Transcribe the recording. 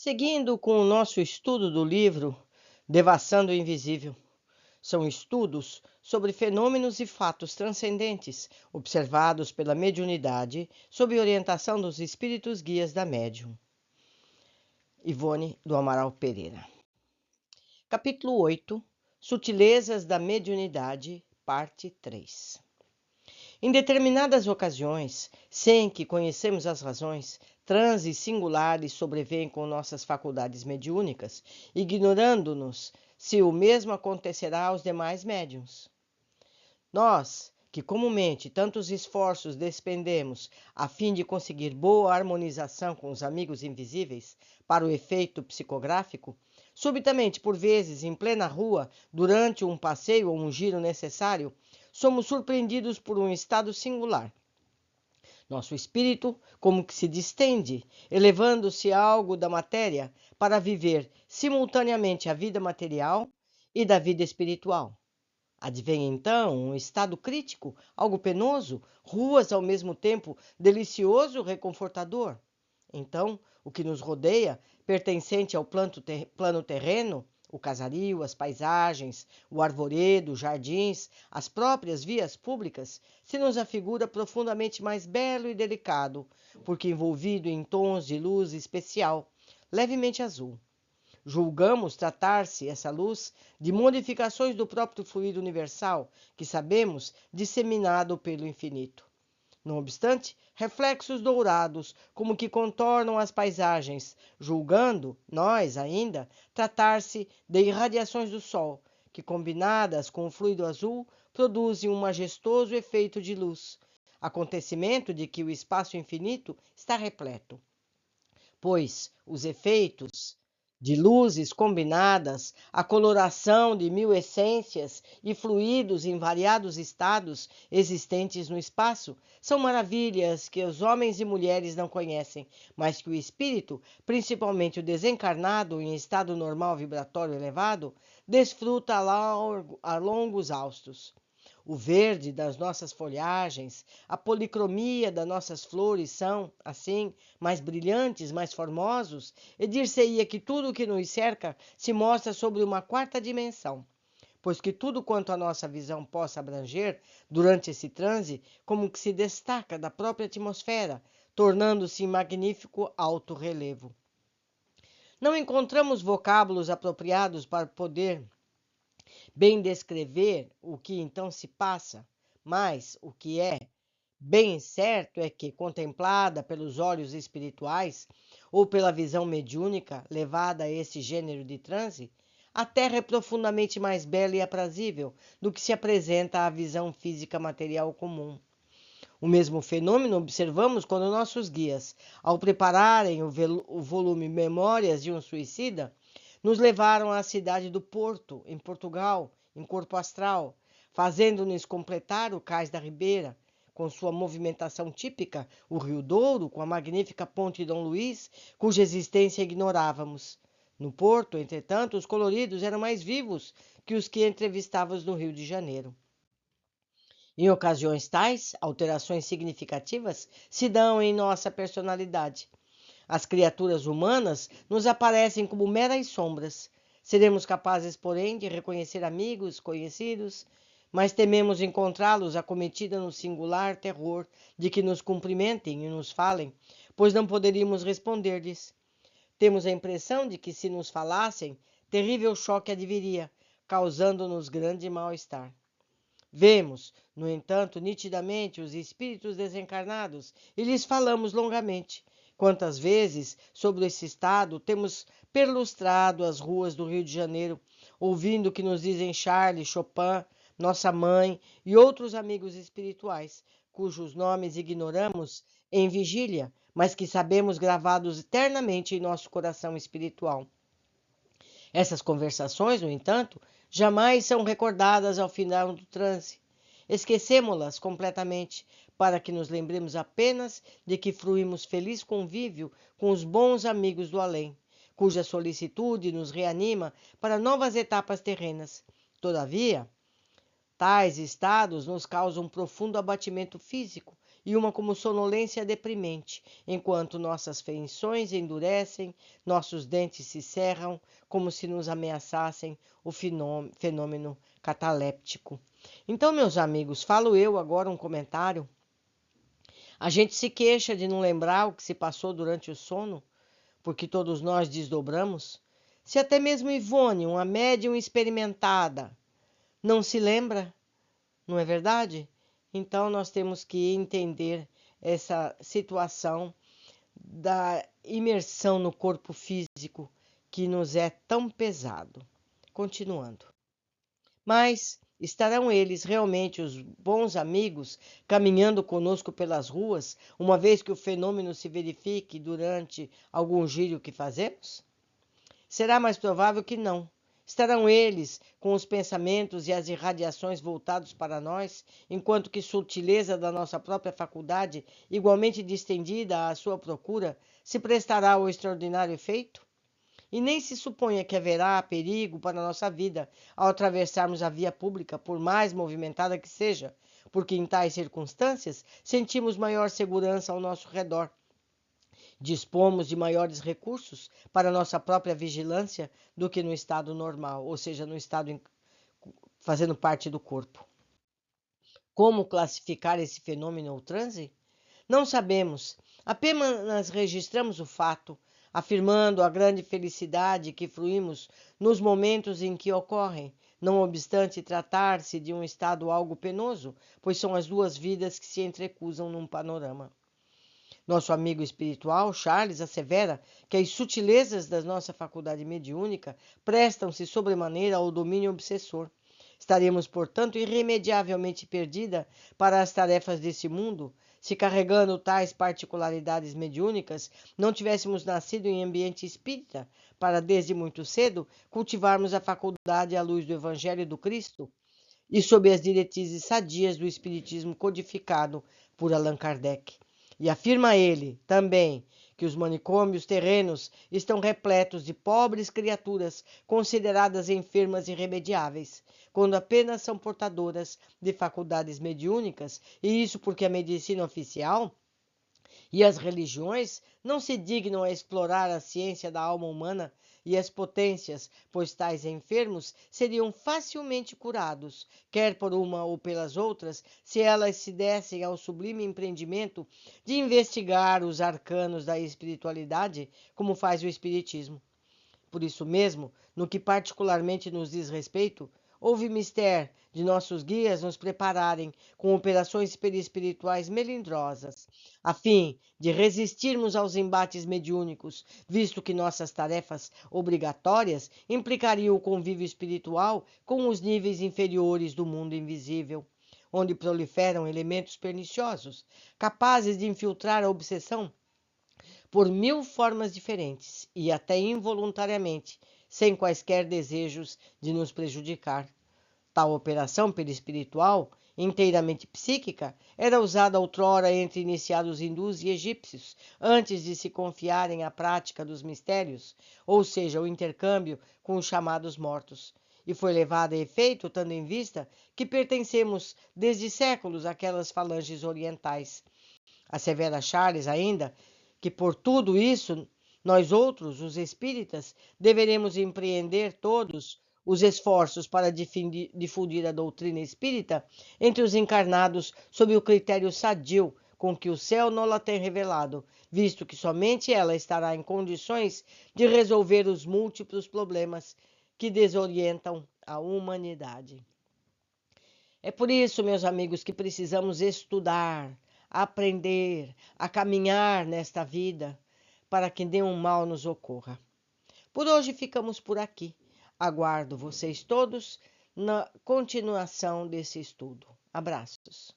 Seguindo com o nosso estudo do livro Devassando o Invisível, são estudos sobre fenômenos e fatos transcendentes observados pela mediunidade sob orientação dos espíritos guias da médium. Ivone do Amaral Pereira. Capítulo 8. Sutilezas da mediunidade, parte 3. Em determinadas ocasiões, sem que conhecemos as razões, transes singulares sobrevêm com nossas faculdades mediúnicas, ignorando-nos se o mesmo acontecerá aos demais médiuns. Nós, que comumente tantos esforços despendemos a fim de conseguir boa harmonização com os amigos invisíveis para o efeito psicográfico, subitamente, por vezes, em plena rua, durante um passeio ou um giro necessário, somos surpreendidos por um estado singular. Nosso espírito como que se distende, elevando-se a algo da matéria para viver simultaneamente a vida material e da vida espiritual. Advém então um estado crítico, algo penoso, ruas ao mesmo tempo delicioso e reconfortador. Então, o que nos rodeia, pertencente ao plano terreno, o casario, as paisagens, o arvoredo, os jardins, as próprias vias públicas, se nos afigura profundamente mais belo e delicado, porque envolvido em tons de luz especial, levemente azul. Julgamos tratar-se, essa luz, de modificações do próprio fluido universal, que sabemos disseminado pelo infinito. Não obstante, reflexos dourados, como que contornam as paisagens, julgando, nós ainda, tratar-se de irradiações do sol, que combinadas com o fluido azul, produzem um majestoso efeito de luz, acontecimento de que o espaço infinito está repleto. Pois os efeitos de luzes combinadas, a coloração de mil essências e fluidos em variados estados existentes no espaço, são maravilhas que os homens e mulheres não conhecem, mas que o espírito, principalmente o desencarnado em estado normal vibratório elevado, desfruta a longos haustos. O verde das nossas folhagens, a policromia das nossas flores são, assim, mais brilhantes, mais formosos, e dir-se-ia que tudo o que nos cerca se mostra sobre uma quarta dimensão, pois que tudo quanto a nossa visão possa abranger durante esse transe, como que se destaca da própria atmosfera, tornando-se em magnífico alto relevo. Não encontramos vocábulos apropriados para poder bem descrever o que então se passa, mas o que é bem certo é que, contemplada pelos olhos espirituais ou pela visão mediúnica levada a esse gênero de transe, a Terra é profundamente mais bela e aprazível do que se apresenta à visão física material comum. O mesmo fenômeno observamos quando nossos guias, ao prepararem o volume Memórias de um Suicida, nos levaram à cidade do Porto, em Portugal, em corpo astral, fazendo-nos completar o Cais da Ribeira, com sua movimentação típica, o Rio Douro, com a magnífica Ponte Dom Luís, cuja existência ignorávamos. No Porto, entretanto, os coloridos eram mais vivos que os que entrevistávamos no Rio de Janeiro. Em ocasiões tais, alterações significativas se dão em nossa personalidade. As criaturas humanas nos aparecem como meras sombras. Seremos capazes, porém, de reconhecer amigos, conhecidos, mas tememos encontrá-los acometida no singular terror de que nos cumprimentem e nos falem, pois não poderíamos responder-lhes. Temos a impressão de que, se nos falassem, terrível choque adviria, causando-nos grande mal-estar. Vemos, no entanto, nitidamente os espíritos desencarnados e lhes falamos longamente. Quantas vezes, sobre esse estado, temos perlustrado as ruas do Rio de Janeiro, ouvindo o que nos dizem Charles, Chopin, nossa mãe e outros amigos espirituais, cujos nomes ignoramos em vigília, mas que sabemos gravados eternamente em nosso coração espiritual. Essas conversações, no entanto, jamais são recordadas ao final do transe. Esquecemo-las completamente, para que nos lembremos apenas de que fruímos feliz convívio com os bons amigos do além, cuja solicitude nos reanima para novas etapas terrenas. Todavia, tais estados nos causam um profundo abatimento físico e uma como sonolência deprimente, enquanto nossas feições endurecem, nossos dentes se cerram, como se nos ameaçassem o fenômeno cataléptico. Então, meus amigos, falo eu agora um comentário. A gente se queixa de não lembrar o que se passou durante o sono, porque todos nós desdobramos. Se até mesmo Ivone, uma médium experimentada, não se lembra, não é verdade? Então nós temos que entender essa situação da imersão no corpo físico que nos é tão pesado. Continuando. Mas estarão eles realmente os bons amigos caminhando conosco pelas ruas, uma vez que o fenômeno se verifique durante algum giro que fazemos? Será mais provável que não. Estarão eles com os pensamentos e as irradiações voltados para nós, enquanto que sutileza da nossa própria faculdade, igualmente distendida à sua procura, se prestará ao extraordinário efeito? E nem se suponha que haverá perigo para a nossa vida ao atravessarmos a via pública, por mais movimentada que seja, porque em tais circunstâncias sentimos maior segurança ao nosso redor. Dispomos de maiores recursos para nossa própria vigilância do que no estado normal, ou seja, no estado fazendo parte do corpo. Como classificar esse fenômeno ou transe? Não sabemos, apenas registramos o fato, afirmando a grande felicidade que fruímos nos momentos em que ocorrem, não obstante tratar-se de um estado algo penoso, pois são as duas vidas que se entrecruzam num panorama. Nosso amigo espiritual, Charles, assevera que as sutilezas da nossa faculdade mediúnica prestam-se sobremaneira ao domínio obsessor. Estaríamos, portanto, irremediavelmente perdida para as tarefas desse mundo, se carregando tais particularidades mediúnicas, não tivéssemos nascido em ambiente espírita, para desde muito cedo cultivarmos a faculdade à luz do Evangelho do Cristo e sob as diretrizes sadias do Espiritismo codificado por Allan Kardec. E afirma ele, também, que os manicômios terrenos estão repletos de pobres criaturas consideradas enfermas irremediáveis, quando apenas são portadoras de faculdades mediúnicas, e isso porque a medicina oficial e as religiões não se dignam a explorar a ciência da alma humana e as potências, pois tais enfermos seriam facilmente curados, quer por uma ou pelas outras, se elas se dessem ao sublime empreendimento de investigar os arcanos da espiritualidade, como faz o Espiritismo. Por isso mesmo, no que particularmente nos diz respeito, houve mister de nossos guias nos prepararem com operações perispirituais melindrosas, a fim de resistirmos aos embates mediúnicos, visto que nossas tarefas obrigatórias implicariam o convívio espiritual com os níveis inferiores do mundo invisível, onde proliferam elementos perniciosos, capazes de infiltrar a obsessão por mil formas diferentes e até involuntariamente, sem quaisquer desejos de nos prejudicar. Tal operação perispiritual, inteiramente psíquica, era usada outrora entre iniciados hindus e egípcios, antes de se confiarem à prática dos mistérios, ou seja, o intercâmbio com os chamados mortos. E foi levada a efeito, tendo em vista que pertencemos desde séculos àquelas falanges orientais. Assevera Charles ainda que por tudo isso, nós outros, os espíritas, deveremos empreender todos os esforços para difundir a doutrina espírita entre os encarnados sob o critério sadio com que o céu nola tem revelado, visto que somente ela estará em condições de resolver os múltiplos problemas que desorientam a humanidade. É por isso, meus amigos, que precisamos estudar, aprender, a caminhar nesta vida, para que nenhum mal nos ocorra. Por hoje ficamos por aqui. Aguardo vocês todos na continuação desse estudo. Abraços.